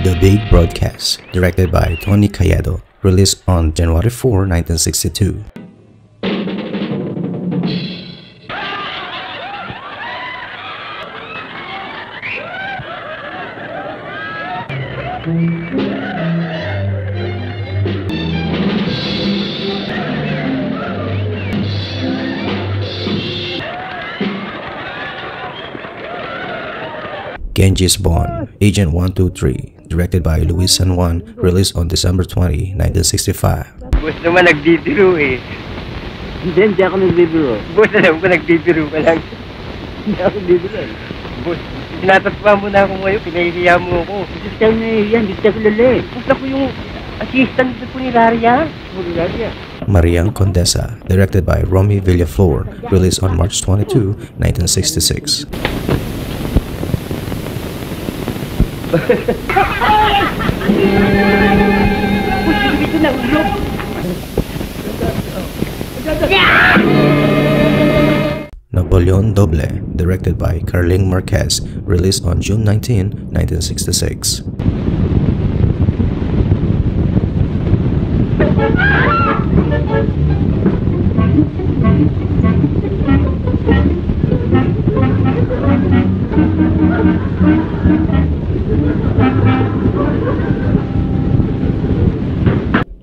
The Big Broadcast, directed by Tony Cayetano, released on January 4, 1962. Genghis Bond, Agent 123, directed by Luis San Juan, released on December 20, 1965. Boss naman nagbibiro eh. Hindi ako nagbibiro. Boss, alam ko nagbibiro ka lang. Hindi ako nagbibiro. Boss, tinatatpa mo na ako ngayon, pinahihiya mo ako. Hindi tayo nahihiya, hindi tayo kilala eh. Boss, ako yung assistant sa Puniraria. Puniraria. Mariang Condesa, directed by Romy Villaflor, released on March 22, 1966. Napoleon Doble, directed by Carling Marquez, released on June 19, 1966.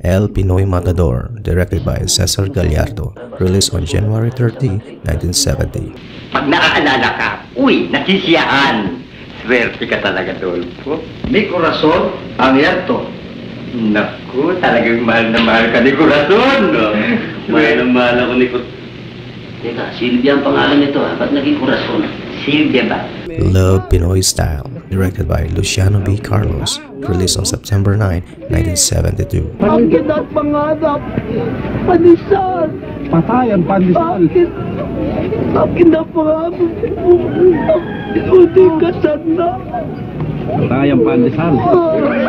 El Pinoy Matador, directed by Cesar Gallardo, released on January 30, 1970. Pag naaalala ka, uy, nasisiyahan. Swerte ka talaga, Dolfo. Mi corazón abierto. Naku, talagang mahal ka ni Corazon, no? Mahal na mahal ako ni Corazon. Teka, Silvia ang pangalan nito ha? Ba't naging Corazon? Silvia ba? Love Pinoy Style, directed by Luciano B. Carlos, released on September 9, 1972. Ang kinapangarap, panisan. Patay ang panisan. Ang kinapangarap, inuting ka sana. Patay ang panisan.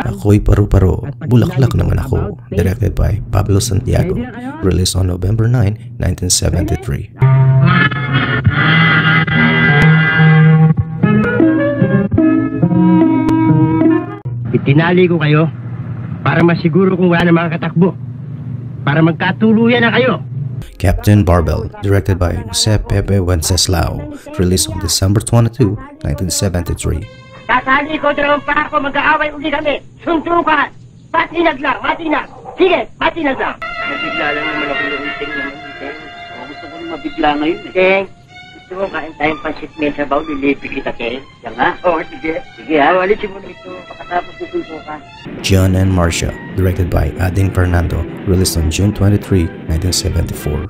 Ako'y Paru-Paro, Bulaklak Naman Ako, directed by Pablo Santiago, released on November 9, 1973. Itinali ko kayo para masiguro kung wala na mga katakbo. Para magkatuluyan na kayo. Captain Barbell, directed by Jose Pepe Wenceslao, released on December 22, 1973. Tatali ko dalawang pa ako, mag-aaway uli kami. Suntukan! Matinag lang, matinag! Sige, matinag lang! Mabigla lang naman ako yung iting naman. Gusto ko rin mabigla ngayon eh. Teng, gusto mo kain tayong pansit may sabaw, lilipi kita, Teng. Yan nga. Oo, sige. Sige ha. Alisin mo nito, pagkatapos susuntukan. John and Marcia, directed by Ading Fernando, released on June 23, 1974.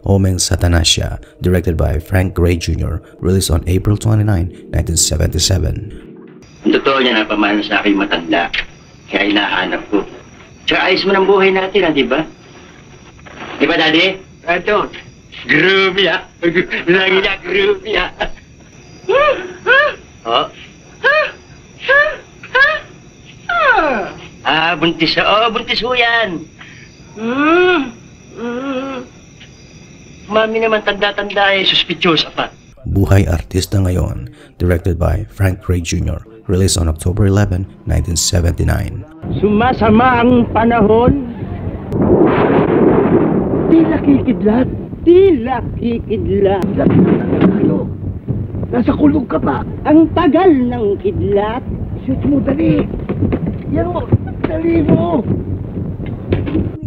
Homeng Satanasia, directed by Frank Gray Jr., released on April 29, 1977. Totoo niya na pamana sa aking matanda. Kaya hinahanap ko. Tsaka ayos mo ng buhay natin, di ba? Di ba, Daddy? Ito. Groovy, ha? Lagi na groovy, ha? Oh? Buntis. Oo, buntis ho yan. Mami naman tanda-tanda eh, suspityosa pa. Buhay Artista Ngayon, directed by Frank Gray Jr., released on October 11, 1979. Sumasama ang panahon. Tila kikidlat. Tila kikidlat. Nasa kulog ka pa. Ang tagal ng kidlat. Shoot mo, dali. Yan mo, dali mo.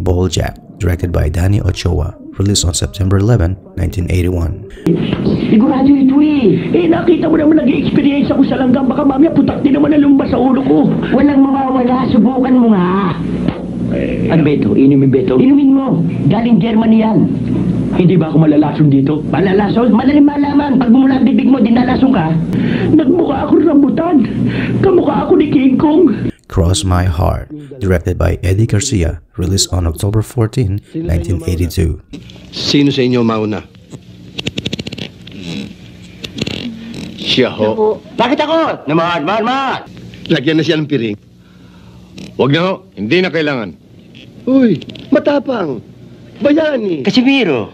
Balljack, directed by Danny Ochoa, released on September 11, 1981. Sigurado ito eh. Nakita mo naman nag-experience ako sa langgam. Baka mamaya putak din naman na lumabas sa ulo ko. Walang mawawala, subukan mo nga. Ano ba ito? Inumin ba ito? Inumin mo, galing Germany yan. Hindi ba ako malalason dito? Malalason? Malalim malaman. Pag bumula ang bibig mo, dinalason ka. Nagmukha ako rambutan. Kamukha ako ni King Kong. Cross My Heart, directed by Eddie Garcia, released on October 14, 1982. Sino sa inyo mauna? Siya ho. Bakit ako? Naman. Lagyan na siya ng piring. Huwag na ho. Hindi na kailangan. Uy, matapang. Bayani. Casimiro.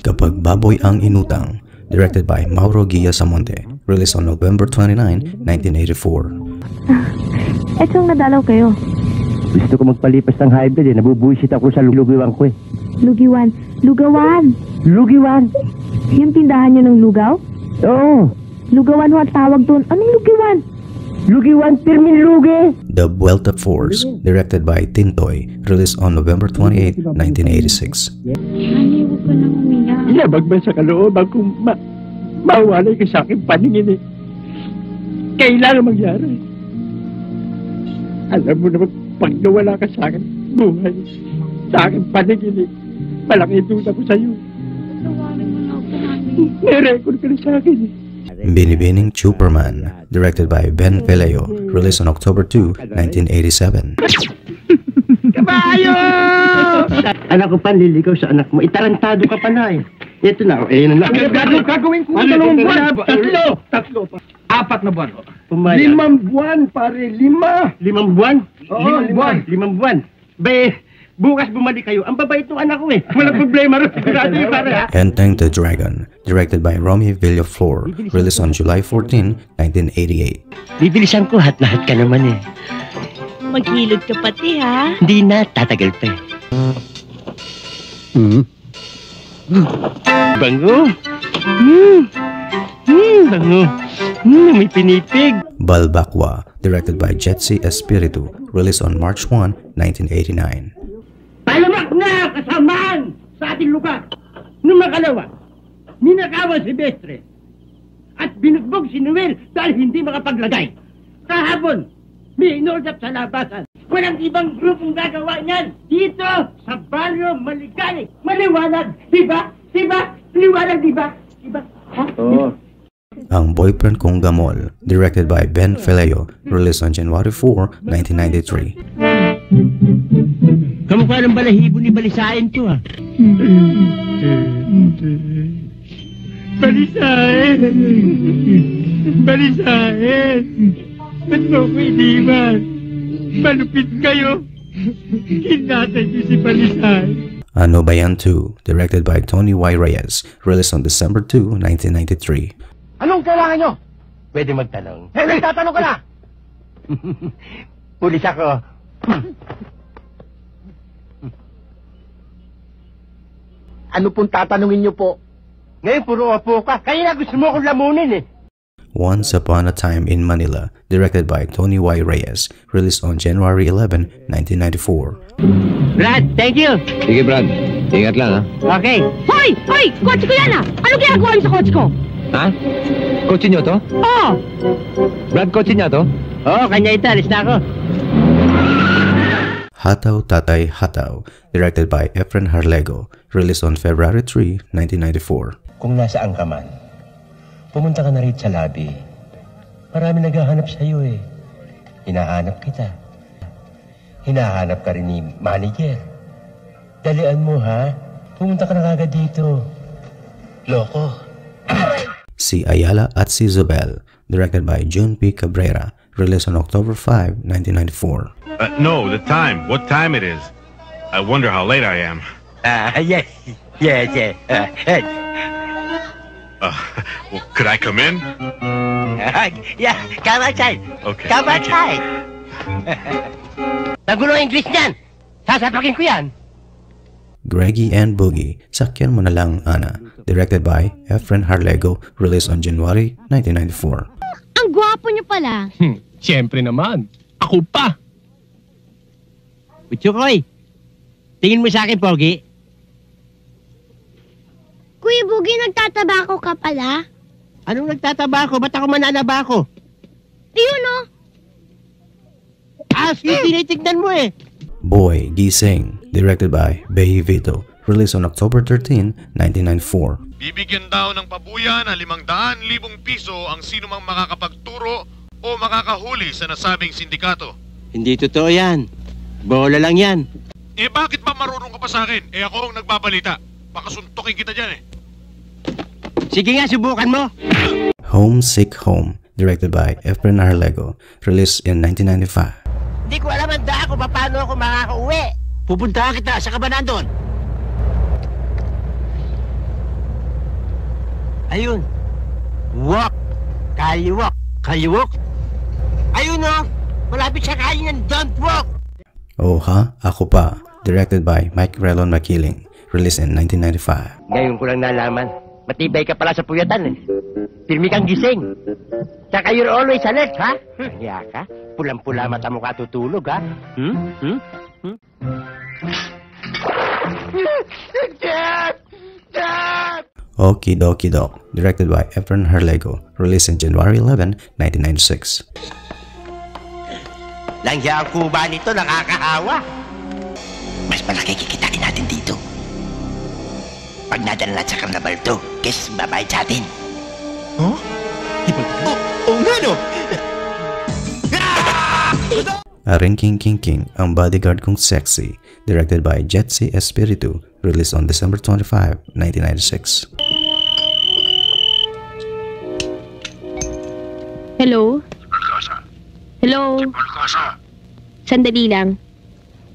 Kapag Baboy ang Inutang, directed by Mauro Guia Samonte, released on November 29, 1984. Etong nadalaw kayo. Gusto ko magpalipas ng hybrid nabubuisit ako sa lugiwan ko Lugiwan. Lugawan. Lugiwan? Yung tindahan nyo ng lugaw? Oo. Lugawan ho ang tawag doon. Anong lugiwan? Lugiwan, pirmin lugi. The Vuelta Force, directed by Tintoy, released on November 28, 1986. Honey, huwag ka nang umiyak. Ilabag ba sa kalooban kung mawalay ka sa aking paningin Kailangan mangyari. Alam mo naman, pag nawala ka sa akin, buhay, sa aking paningin malaki duda ko sa'yo. Tawarin mo na ako, honey. May-record ka na sa akin Binibining Superman, directed by Ben Veleo, released on October 2, 1987. Kabayo! Anak ko pa, liligaw sa anak mo. Itarantado ka pa na Ito na, yun na. Gagawin ko 3 buwan. Tatlo pa. 4 na buwan. 5 buwan, pare. 5 buwan? Oo, 5 buwan. Bukas bumalik kayo. Ang babait ng anak ko Walang problema rin. Sigurado pare Enteng the Dragon, directed by Romy Villaflor, released on July 14, 1988. Bibilisan ko, lahat ka naman Maghilod ka pati, ha? Hindi na, tatagal pa Bango. Bango. May pinipig. Balbakwa, directed by Jetsi Espiritu, released on March 1, 1989. Palamak na kasamaan sa ating lugar. Nung makalawa, ninakawan si Bestre at binugbog si Noel dahil hindi makapaglagay. Kahapon, may inordap sa labasan. Walang ibang grupong gagawa niyan dito sa baryo Maligay. Maliwanag, diba? Liwanag, diba? Ha? Oo. Ang Boyfriend Kong Gamol, directed by Ben Veleo, released on January 4, 1993. Kamukha ng balahibo ni Balisain to Balisain! Ba't mo ko iniwan? Malupit kayo! Kinatan niyo si Balisain. Ano Ba Yan 2, directed by Tony Y. Reyes, released on December 2, 1993. Anong kailangan nyo? Pwede magtanong. Nagtatanong ka na! Pulis ako. Ano pong tatanungin nyo po? Ngayon puro opo ka. Kaya gusto mo akong lamunin Once Upon a Time in Manila, directed by Tony Y. Reyes, released on January 11, 1994. Brad, thank you. Sige, Brad. Ingat lang, ha? Okay. Hoy! Kotse ko yan, Anong ginagawa niyo sa kotse ko? Ha? Kotse nyo to? Oo! Brad, kotse niya to? Oo, kanya ito. Alis na ako. Hataw Tatay Hataw, directed by Efren Harlego, released on February 3, 1994. Kung nasaan ka man, pumunta ka na rin sa lobby. Marami naghahanap sa iyo Hinahanap kita. Hinahanap ka rin ni manager. Dalian mo, ha? Pumunta ka na kagad dito. Loko. Si Ayala at si Zobel, directed by June P. Cabrera, released on October 5, 1994. No, the time. What time it is? I wonder how late I am. Yes. Well, could I come in? Yeah, come outside. Okay. Come thank you. outside. Magulo ang English niyan. Sasapakin ko yan. Greggy and Boogie, Sakyan Mo Na Lang Ana, directed by Efren Harlego, released on January 1994. Ang gwapo niyo pala. Siyempre naman. Ako pa. Utsukoy, tingin mo sa akin, Pogi. Kuya Bugi, nagtatabako ka pala? Anong nagtatabako? Ba't ako mananabako? Yun, Tinitignan mo Boy Gising, directed by Behi Vito, released on October 13, 1994. Bibigyan daw ng pabuya na 500,000 piso ang sino mang makakapagturo o makakahuli sa nasabing sindikato. Hindi totoo yan. Bola lang yan. Bakit ba marunong ka pa sa akin? Ako ang nagbabalita. Baka suntukin kita dyan Sige nga, subukan mo. Homesick Home, directed by Efren Harlego, released in 1995. Hindi ko alam kung paano ako makakauwi. Pupuntahan kita. Saan ka ba nandun? Ayun. Walk. Kaliwak. Kaliwok? Ayun o. Malapit sa kaya ng Don't Walk. Oh Ha, Ako Pa, directed by Mike Relon Makiling, released in 1995. Ngayon ko lang nalaman. Matibay ka pala sa puyatan eh. Pirmi kang gising. Tsaka you're always alert, ha? Kaya ka? Pulang-pula mata mo ka tutulog, ha? Okie Dokie Doc, directed by Efren Harlego, released in January 11, 1996. Langya ang kuba nito, nakakahawa. Mas malaki kikitain natin dito. Pag nadala natin sa karnabal to, kes babayad sa atin. Huh? Oo nga no! Aring King Ang Bodyguard Kong Sexy, directed by Jetsi Espiritu, released on December 25, 1996. Hello? Hello? Sandali lang.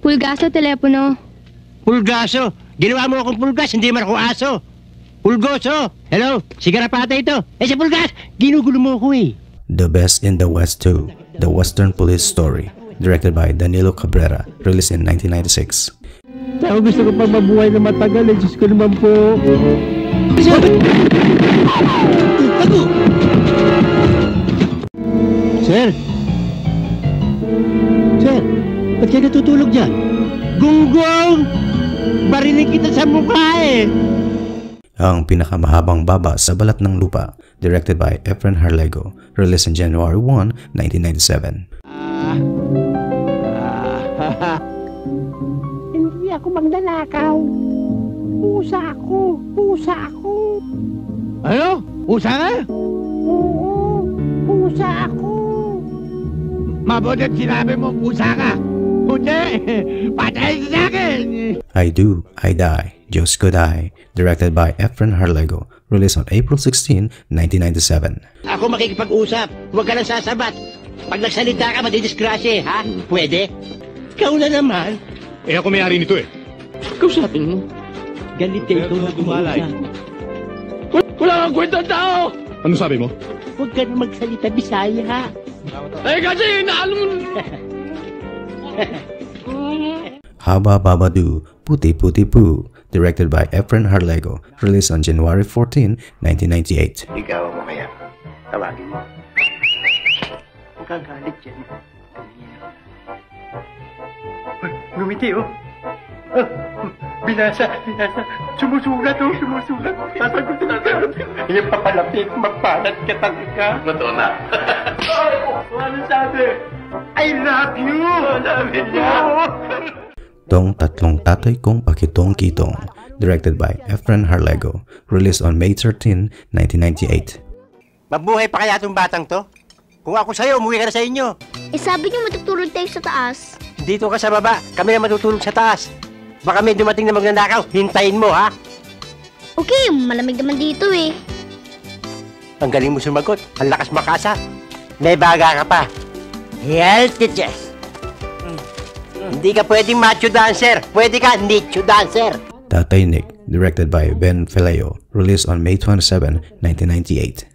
Pulgaso, telepono. Pulgaso! Ginawa mo akong pulgas, hindi man ako aso. Pulgoso! Hello? Sigarapata ito. Si Pulgas, ginugulo mo ako eh. The Best in the West 2, The Western Police Story, directed by Danilo Cabrera, released in 1996. Ako gusto ko pang mabuhay na matagal eh. Diyos ko naman po. Sir! Sir! Ba't kayo natutulog dyan? Gunggong! Barinig kita sa mukha eh! Ang Pinakamahabang Baba sa Balat ng Lupa, directed by Efren Harlego, released in January 1, 1997. Hindi ako magnanakaw. Pusa ako. Pusa ako. Ano? Usa nga? Oo. Pusa ako. Mabuti at sinabi mo, usa ka. Hindi. Patay sa akin. I Do, I Die, Diyos Ko Die, directed by Efren Harlego, released on April 16, 1997. Ako makikipag-usap. Huwag ka lang sasabat. Pag nagsalita ka, madidisgrasya, ha? Pwede? Ikaw na naman. Eh ako may-ari nito eh. Kausapin mo. Galit ka ikaw na kumausap. Wala kang kwentang tao. Ano sabi mo? Huwag ka na magsalita Bisaya, ha? Eh kasi, naalun. Haba Babadu, Puti Puti Poo, directed by Efren Harlego, released on January 14, 1998. Ikaw mo kaya. Tawagin mo. Huwag kang galit yan. Ngumiti oh. Binasa. Sumusulat oh, sumusulat. Sasagot na natin. Yung papalapit, magpalat ka talaga. Totoo na. Ano sabi? I love you! Sabi niya. Tong Tatlong Tatay Kong Pakitong Kitong, directed by Efren Harlego, released on May 13, 1998. Mabuhay pa kaya itong batang to? Kung ako sa'yo, umuwi ka na sa inyo. Eh sabi niyo matutulog tayo sa taas. Dito ka sa baba, kami na matutulog sa taas. Baka may dumating na magnanakaw, hintayin mo ha? Okay, malamig naman dito eh. Ang galing mo sumagot, ang lakas makasa. May baga ka pa. Healthy chest. Hindi ka pwedeng macho dancer. Pwede ka nicho dancer. Tatay Nick, directed by Ben Feleo, released on May 27, 1998.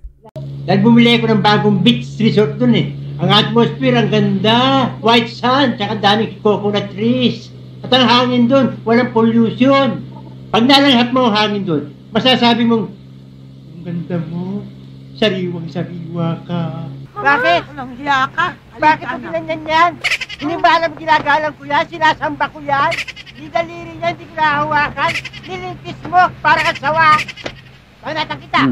Dahil bumili ako ng bagong beach resort dun eh. Ang atmosphere, ang ganda. White sand, tsaka daming coconut trees. At ang hangin dun, walang pollution. Pag nalanghap mo ang hangin dun, masasabi mong, ang ganda mo, sariwang-sariwa ka. Bakit? Anong hiya ka? Bakit mo ginanyan yan? Hindi ba alam ginagalang ko yan? Sinasamba ko yan? Di daliri niya, hindi ko nahawakan. Nilingkis mo para kang sawa. Panatan kita.